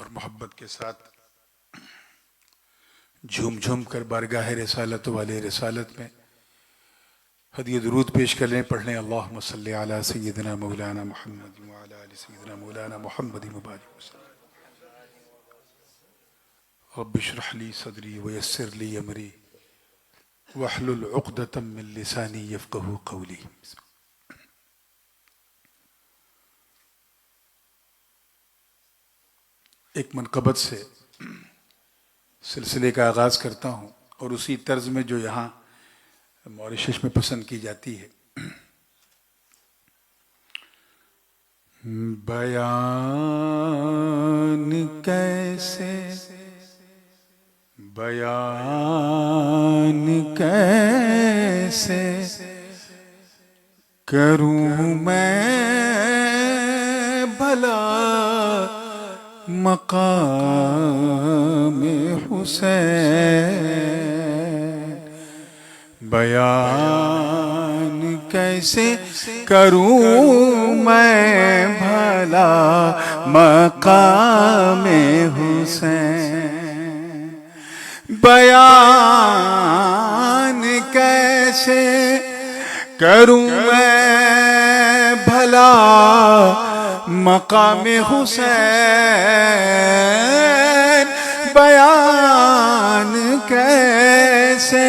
اور محبت کے ساتھ جھوم جھوم کر بارگاہ رسالت والے رسالت میں ہدیہ درود پیش کر لیں، پڑھ لیں اللہم صلی علی سیدنا مولانا محمد وعلی آل سیدنا مولانا محمد مبارک وسلم۔ رب اشرح لی صدری ویسر لی امری واحلل عقدۃ من لسانی یفقہوا قولی۔ ایک منقبت سے سلسلے کا آغاز کرتا ہوں اور اسی طرز میں جو یہاں موریشس میں پسند کی جاتی ہے۔ بیان کیسے کروں میں بھلا مقام حسین، بیان کیسے کروں میں بھلا مقام حسین، بیان کیسے کروں میں بھلا مقام حسین، بیان کیسے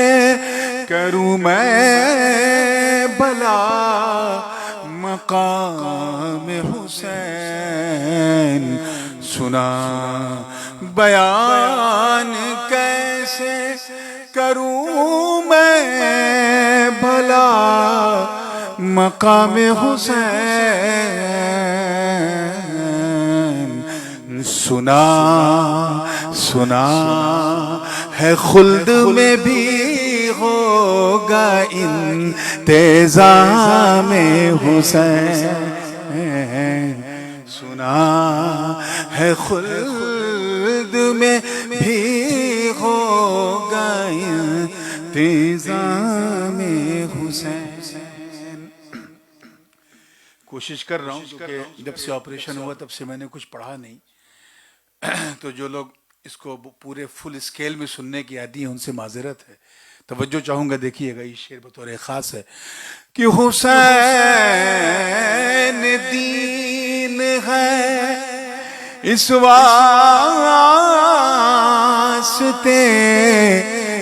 کروں میں بھلا مقام حسین، سنا بیان کیسے کروں میں بھلا مقام حسین، سنا ہے خلد میں بھی ہوگا انتظام حسین، سنا ہے خلد میں بھی ہوگا انتظام حسین۔ کوشش کر رہا ہوں کہ جب سے آپریشن ہوا تب سے میں نے کچھ پڑھا نہیں، تو جو لوگ اس کو پورے فل اسکیل میں سننے کی عادی ہیں ان سے معذرت ہے۔ توجہ چاہوں گا، دیکھیے گا، یہ شعر بطور خاص ہے کہ حسین دین ہے اس واسطے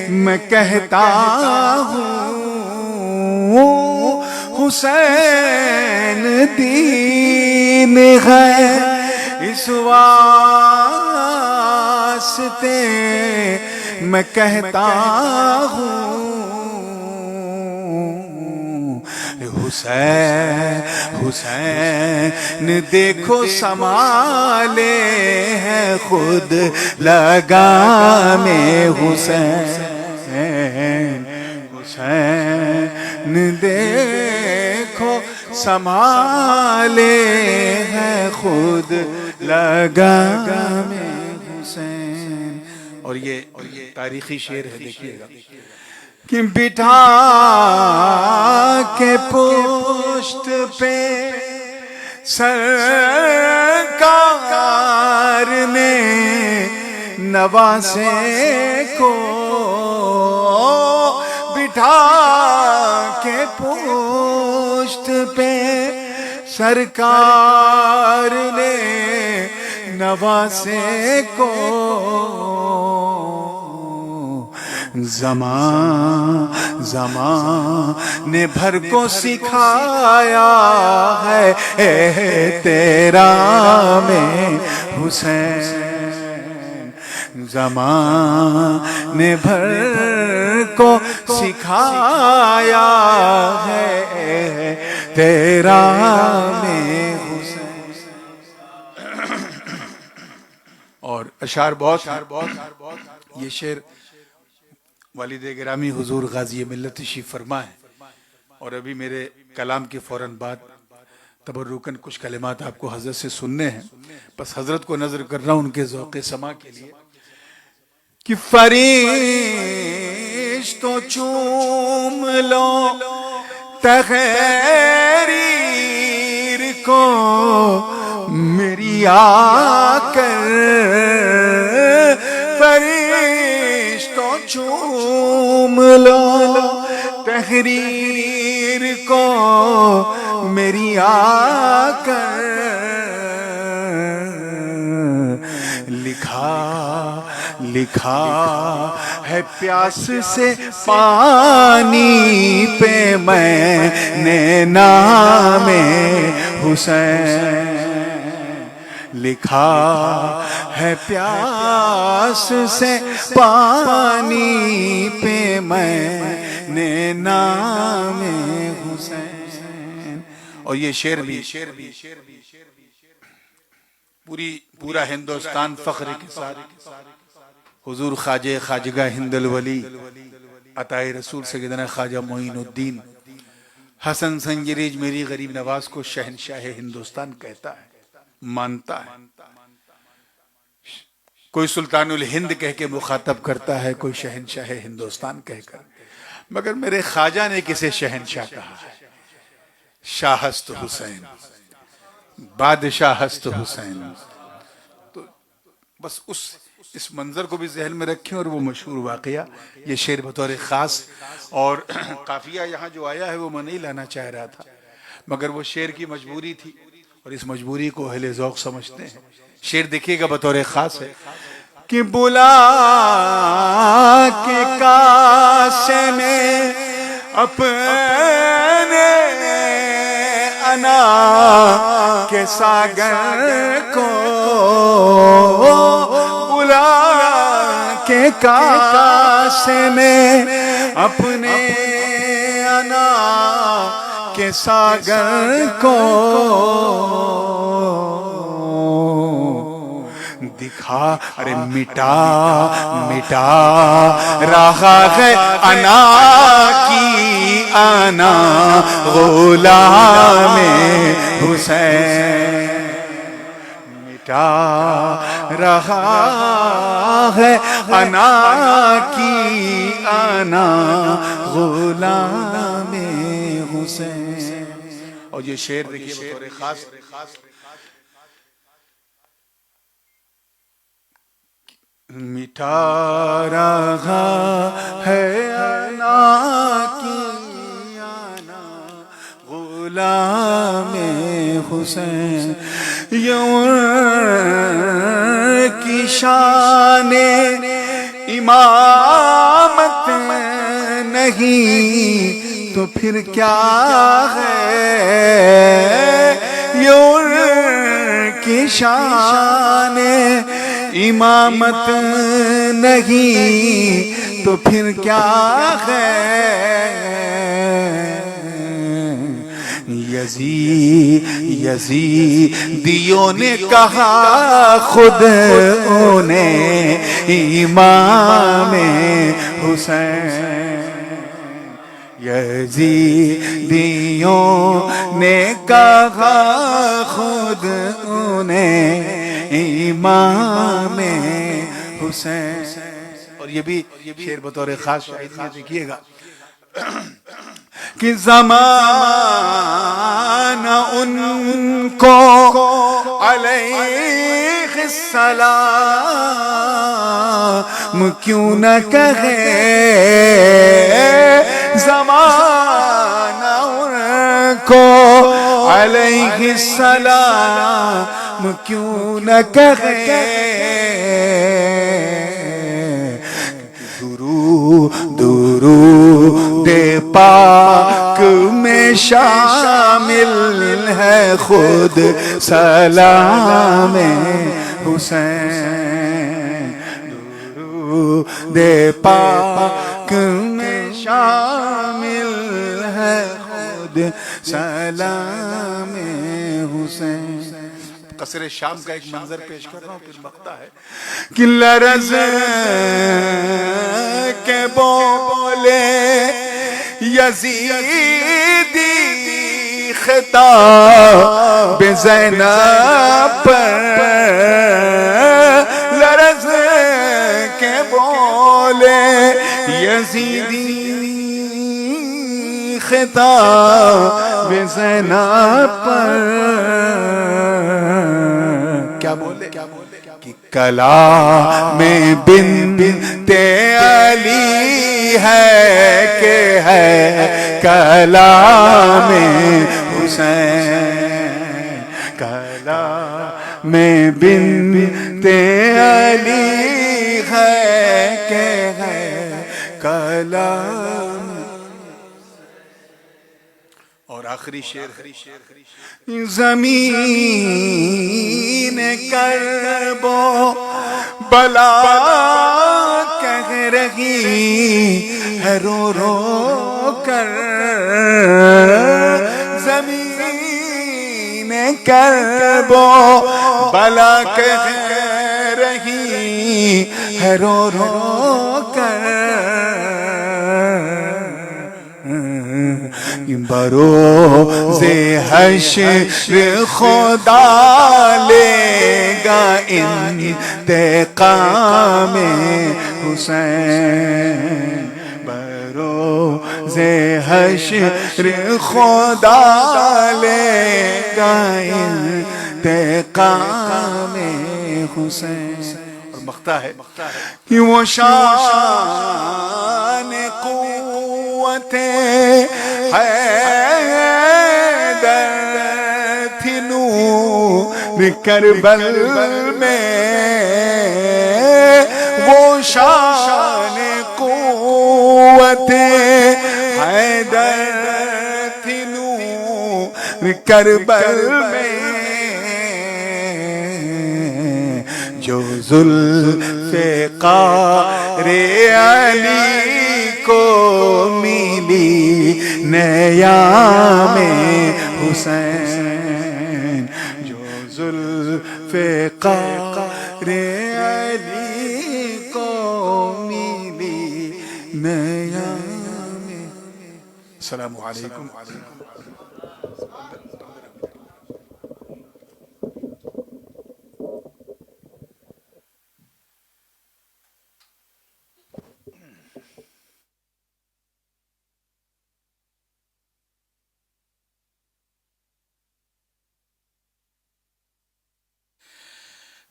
میں کہتا ہوں، حسین دین ہے اس واسطے میں کہتا ہوں، حسین دیکھو سنبھالے ہے خود لگام حسین، حسین دیکھو سنبھالے ہے خود لگام حسین۔ اور یہ تاریخی شعر ہے، دیکھیے گا کہ بٹھا کے پشت پہ سرکار نے نواسے کو، بٹھا کے پشت پہ سرکار نے نواسے کو، زمان بھر کو سکھایا ہے تیرا میں حسین، زمان بھر کو سکھایا ہے تیرا میں حسین۔ اور اشعار بہت، یہ شعر والد گرامی حضور غازی ملت تشریف فرما ہے، اور ابھی میرے کلام کے فوراً بعد تبرکاً کچھ کلمات آپ کو حضرت سے سننے ہیں، بس حضرت کو نظر کر رہا ہوں ان کے ذوق سماع کے لیے کہ فرشتوں چوم لو تحریر کو میری آ کر تحریر کو میری آ کر لکھا ہے پیاس سے پانی پہ میں نے نام حسین، لکھا ہے پیاس سے پانی پہ میں نے نام حسین۔ اور یہ شعر بھی پورا ہندوستان فخر کے ساتھ حضور خواجہ خواجگاہ ہند الولی عطائے رسول سیدنا خواجہ معین الدین حسن سنجری اجمیری غریب نواز کو شہنشاہ ہندوستان کہتا ہے، مانتا ہے۔ کوئی سلطان الہند کہہ کے مخاطب کرتا ہے، کوئی شہنشاہ ہندوستان کہہ کر، مگر میرے خواجہ نے کسے شہنشاہ کہا ہے؟ شاہ ہست حسین، بادشاہ ہست حسین۔ تو بس اس منظر کو بھی ذہن میں رکھیں، اور وہ مشہور واقعہ یہ شعر بطور خاص، اور قافیہ یہاں جو آیا ہے وہ میں نہیں لانا چاہ رہا تھا، مگر وہ شعر کی مجبوری تھی، اور اس مجبوری کو اہل ذوق سمجھتے ہیں۔ شعر دیکھیے گا بطور خاص ہے کہ بلا کے کاسے میں اپنے انا کے ساگر کو، بلا کے کاسے میں اپنے انا کے ساگر کو دکھا، ارے مٹا رہا ہے انا کی انا غلام حسین، مٹا رہا ہے انا کی انا غلام حسین۔ اور یہ شعر دیکھیے بطور خاص، مٹا رہا ہے انا کی انا غلام حسین، یوں کی شان امامت نہیں تو پھر کیا ہے، یوں کی شان امامت نہیں تو پھر کیا ہے، یزیدیوں نے کہا خود انہیں امام حسین، یزیدیوں نے کہا خود انہیں امام حسین۔ اور یہ بھی شعر بطور خاص شاعری میں دیکھیے گا کہ زمانہ ان کو علیہ السلام کیوں نہ کہے، زمانہ ان کو علیہ السلام کیوں نہ کہے، درود پاک میں شامل ہے خود سلام حسین، درود پاک میں شامل ہے خود سلام حسین۔ قصر شام کا ایک منظر پیش کر رہا ہوں، پھر مقطع ہے کہ لرز کے بولے یزیدی خطاب زینب پر، لرز کے بولے یزیدی خطاب زینب پر، کیا بولے کہ کلام بنت علی ہے کہ ہے کلام حسین، کلام بنت علی ہے کہ ہے کلام. اور آخری شعر زمین کرب و بلا کہہ رہی ہے رو رو کر، زمین کرب و بلا کہہ رہی ہے رو رو کر، بروز حشر خدا لے گا انتقام حسین، بروز حشر خدا لے گا انتقام حسین. اور مقطع ہے وہ شان قوت حیدر تھی نور کربل میں، وہ شان قوت حیدر تھی نور کربل میں، جو زلف قار علی کو ملی نیام حسین، جو زلف قار علی کو ملی نیام. السلام علیکم.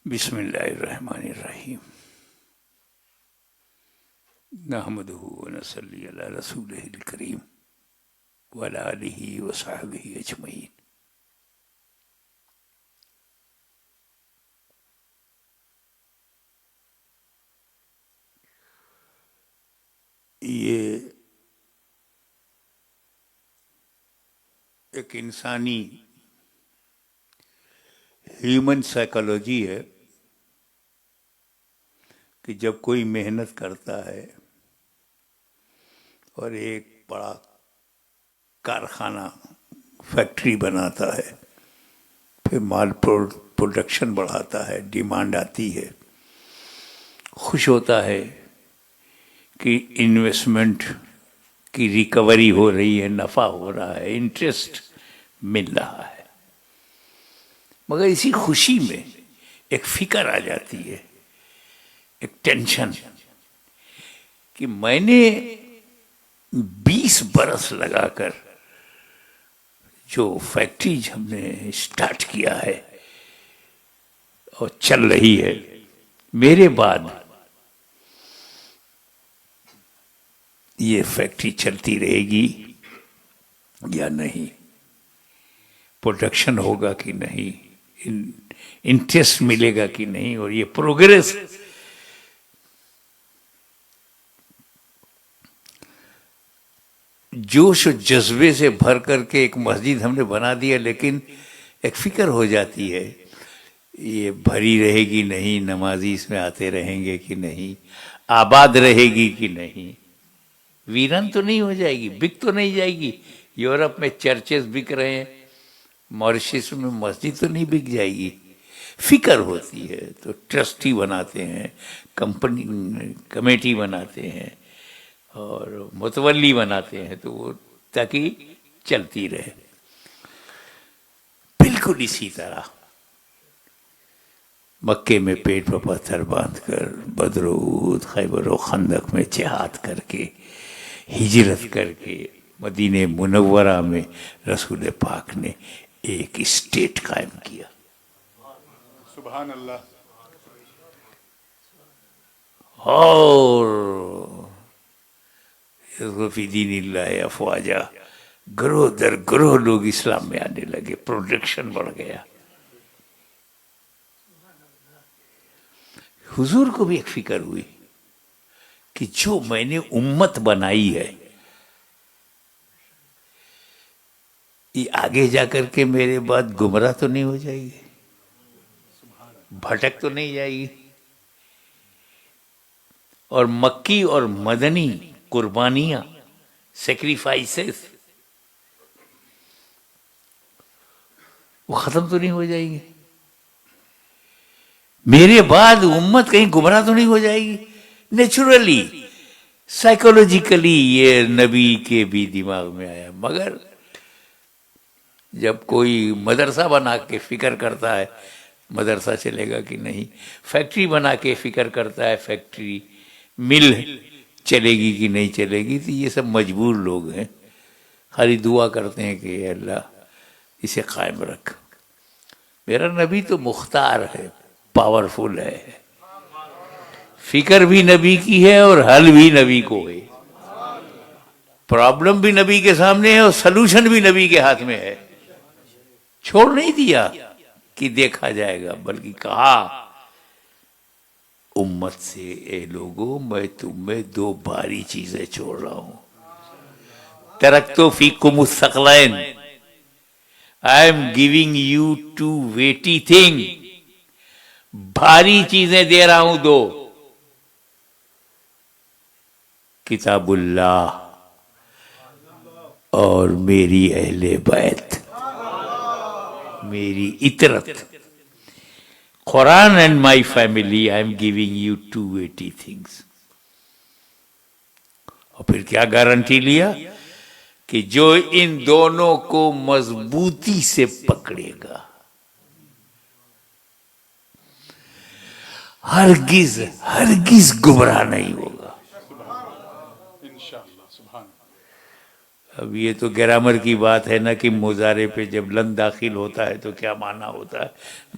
بسم اللہ الرحمن الرحیم. نحمدہ ونصلی علی رسولہ الکریم وعلی آلہ وصحبہ اجمعین. یہ ایک انسانی ہیومن سائیکالوجی ہے کہ جب کوئی محنت کرتا ہے اور ایک بڑا کارخانہ فیکٹری بناتا ہے، پھر مال پروڈکشن بڑھاتا ہے، ڈیمانڈ آتی ہے، خوش ہوتا ہے کہ انویسٹمنٹ کی ریکوری ہو رہی ہے، نفع ہو رہا ہے، انٹرسٹ مل رہا ہے، مگر اسی خوشی میں ایک فکر آ جاتی ہے، ایک ٹینشن کہ میں نے 20 برس لگا کر جو فیکٹری ہم نے اسٹارٹ کیا ہے اور چل رہی ہے، میرے بعد یہ فیکٹری چلتی رہے گی یا نہیں، پروڈکشن ہوگا کہ نہیں، انٹرسٹ ملے گا کہ نہیں، اور یہ پروگریس جوش و جذبے سے بھر کر کے ایک مسجد ہم نے بنا دیا، لیکن ایک فکر ہو جاتی ہے یہ بھری رہے گی نہیں، نمازی اس میں آتے رہیں گے کہ نہیں، آباد رہے گی کہ نہیں، ویران تو نہیں ہو جائے گی، بک تو نہیں جائے گی. یورپ میں چرچز بک رہے ہیں، ماریشس میں مسجد تو نہیں بک جائے گی. فکر ہوتی ہے تو ٹرسٹی بناتے ہیں، کمیٹی بناتے ہیں اور متولی بناتے ہیں، تو وہ تاکہ چلتی رہے. بالکل اسی طرح مکے میں پیٹ پر پتھر باندھ کر، بدر و احد، خیبر و خندق میں جہاد کر کے، ہجرت کر کے مدینہ منورہ میں رسول پاک نے ایک اسٹیٹ قائم کیا. سبحان اللہ. اور فی دین اللہ افواجا، گروہ در گروہ لوگ اسلام میں آنے لگے، پروڈکشن بڑھ گیا. حضور کو بھی ایک فکر ہوئی کہ جو میں نے امت بنائی ہے یہ آگے جا کر کے میرے بعد گمراہ تو نہیں ہو جائے گی، بھٹک تو نہیں جائے گی. اور مکی اور مدنی قربانیاں، سیکریفائسز، وہ ختم تو نہیں ہو جائے گی. میرے بعد امت کہیں گمراہ تو نہیں ہو جائے گی. نیچرلی سائیکولوجیکلی یہ نبی کے بھی دماغ میں آیا. مگر جب کوئی مدرسہ بنا کے فکر کرتا ہے مدرسہ چلے گا کہ نہیں، فیکٹری بنا کے فکر کرتا ہے فیکٹری مل چلے گی کہ نہیں چلے گی، تو یہ سب مجبور لوگ ہیں. خالی دعا کرتے ہیں کہ اے اللہ اسے قائم رکھ. میرا نبی تو مختار ہے، پاورفل ہے، فکر بھی نبی کی ہے اور حل بھی نبی کو ہے. پرابلم بھی نبی کے سامنے ہے اور سلوشن بھی نبی کے ہاتھ میں ہے. چھوڑ نہیں دیا کہ دیکھا جائے گا، بلکہ کہا امت سے اے لوگوں میں تم میں دو بھاری چیزیں چھوڑ رہا ہوں. ترکتو فیکم الثقلین، I am giving you two weighty thing. بھاری چیزیں دے رہا ہوں دو، کتاب اللہ اور میری اہل بیت، میری اطرت. Quran and my family, I am giving you two weighty things. اور پھر کیا گارنٹی لیا کہ جو ان دونوں کو مضبوطی سے پکڑے گا ہرگز ہرگز گمراہ نہیں ہوگا. اب یہ تو گرامر کی بات ہے نا کہ مضارع پہ جب لن داخل ہوتا ہے تو کیا معنی ہوتا ہے.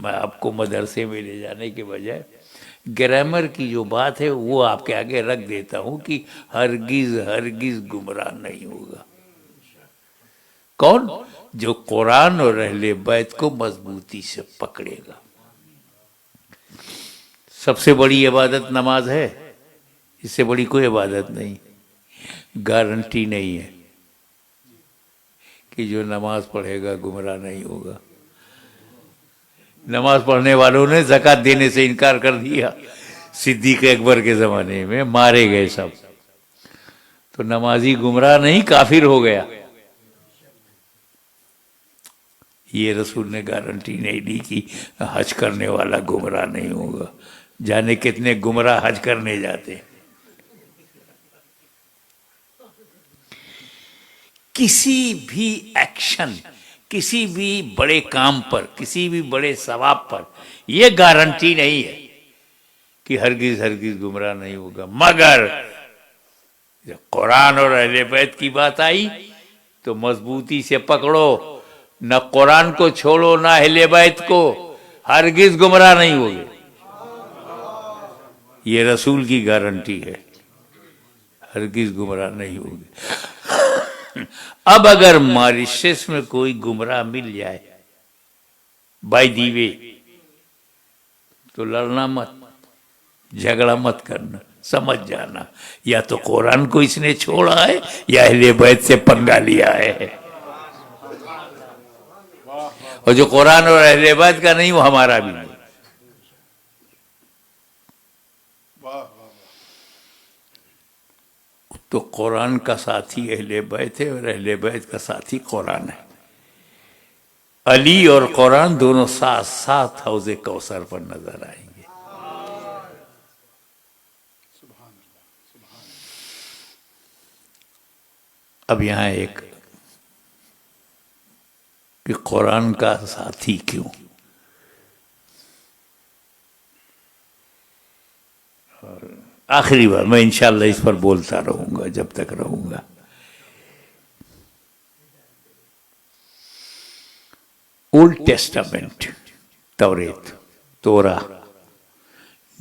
میں آپ کو مدرسے میں لے جانے کے بجائے گرامر کی جو بات ہے وہ آپ کے آگے رکھ دیتا ہوں کہ ہرگز ہرگز گمراہ نہیں ہوگا. کون؟ جو قرآن اور اہل بیت کو مضبوطی سے پکڑے گا. سب سے بڑی عبادت نماز ہے، اس سے بڑی کوئی عبادت نہیں. گارنٹی نہیں ہے کہ جو نماز پڑھے گا گمراہ نہیں ہوگا. نماز پڑھنے والوں نے زکوٰۃ دینے سے انکار کر دیا، صدیق اکبر کے زمانے میں مارے گئے سب. تو نمازی گمراہ نہیں، کافر ہو گیا. یہ رسول نے گارنٹی نہیں دی کہ حج کرنے والا گمراہ نہیں ہوگا. جانے کتنے گمراہ حج کرنے جاتے. کسی بھی ایکشن، کسی بھی بڑے کام پر، کسی بھی بڑے ثواب پر یہ گارنٹی نہیں ہے کہ ہرگز ہرگز گمراہ نہیں ہوگا. مگر جب قرآن اور اہل بیت کی بات آئی تو مضبوطی سے پکڑو، نہ قرآن کو چھوڑو نہ اہل بیت کو، ہرگز گمراہ نہیں ہوگے. یہ رسول کی گارنٹی ہے، ہرگز گمراہ نہیں ہوگے. اب اگر ماریشس میں کوئی گمراہ مل جائے بائی دی وے تو لڑنا مت، جھگڑا مت کرنا، سمجھ جانا یا تو قرآن کو اس نے چھوڑا ہے یا اہل بیت سے پنگا لیا ہے. اور جو قرآن اور اہل بیت کا نہیں وہ ہمارا بھی نہیں. تو قرآن کا ساتھی اہل بیت ہے اور اہل بیت کا ساتھی قرآن ہے. علی اور قرآن دونوں ساتھ ساتھ حوض کوثر پر نظر آئیں گے. اب یہاں ایک کہ قرآن کا ساتھی کیوں؟ آخری بار میں انشاءاللہ اس پر بولتا رہوں گا جب تک رہوں گا. اولڈ ٹیسٹامنٹ، توریت، تورا،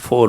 4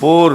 4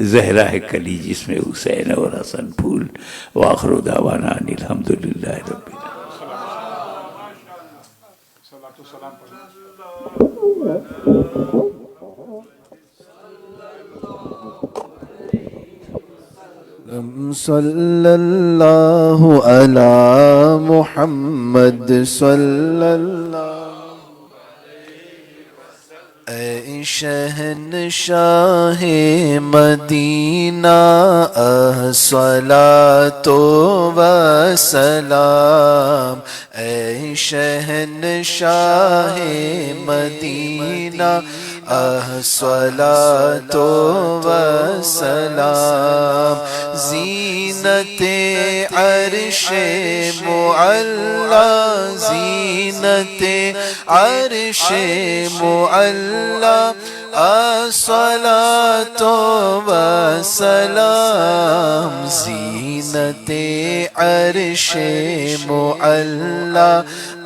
زہرا ہے کلی جس میں حسین اور حسن پھول. وآخر دعوانا ان الحمدللہ رب العالمین. صلی اللہ علی محمد صلی اللہ. اے شہنشاہ مدینہ الصلاۃ و سلام. اے شہنشاہ مدینہ الصلاۃ و سلام. زینت عرش معلا زینت عرش معلا الصلاۃ و سلام. زینت عرش معلا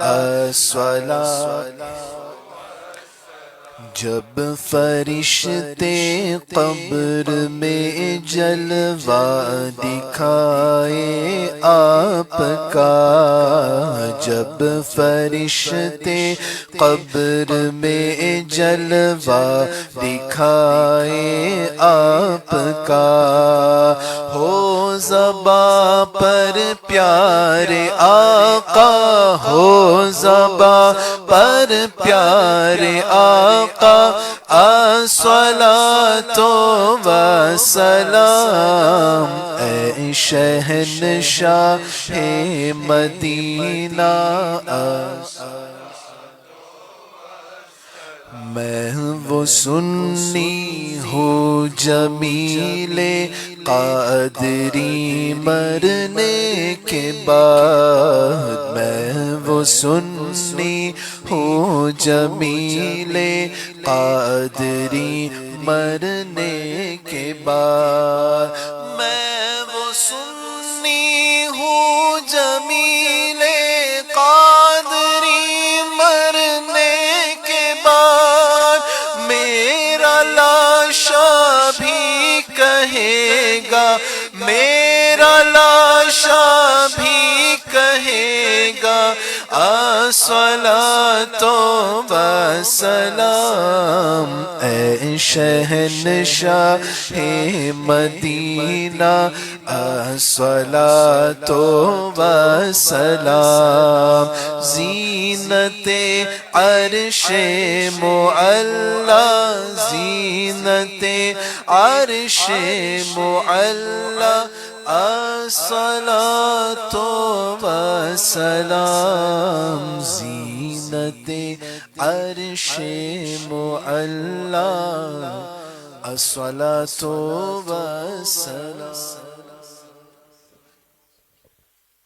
الصلاۃ. جب فرشتے قبر میں جلوہ دکھائے آپ کا. جب فرشتے قبر میں جلوہ دکھائے آپ کا. ہو زباں پر پیارے آقا ہو زباں پر پیارے آقا الصلاۃ و سلام. اے شہنشاہ مدینہ میں وہ سنی ہوں جمیل قادری مرنے کے بعد. میں وہ سنی ہوں جمیل قادری مرنے کے بعد. میں وہ سنی ہوں جمیل قادری مرنے کے بعد. میرا لاشا بھی کہے گا میرا لاشا بھی کہے گا الصلاۃ و سلام. اے شہنشاہ مدینہ الصلاۃ و سلام. زینت عرش معلا زینت عرش معلا الصلاۃ و سلام. زینت عرش معلا الصلاۃ و سلام.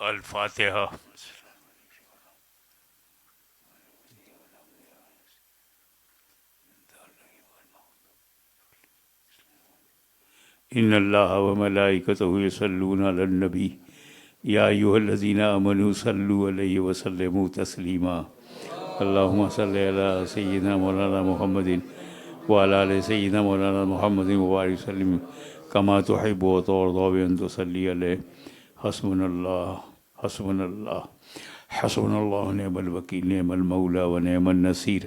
الفاتحہ. ان اللہ وملائکتہ یصلون علی النبی یا ایھا الذین آمنوا صلوا علیہ وسلموا تسلیما. اللہم صلی علی سیدنا مولانا محمد وعلی آل سیدنا مولانا محمد وبارک وسلم کما تحب وترضى بأن تصلی علیہ. حسبنا اللہ حسبنا اللہ حسبنا اللہ نعم الوکیل نعم المولا ونعم النصیر.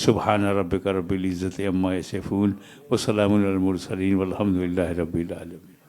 سبحان ربک رب العزت عما یصفون وسلام علی المرسلین والحمد للہ رب العالمین.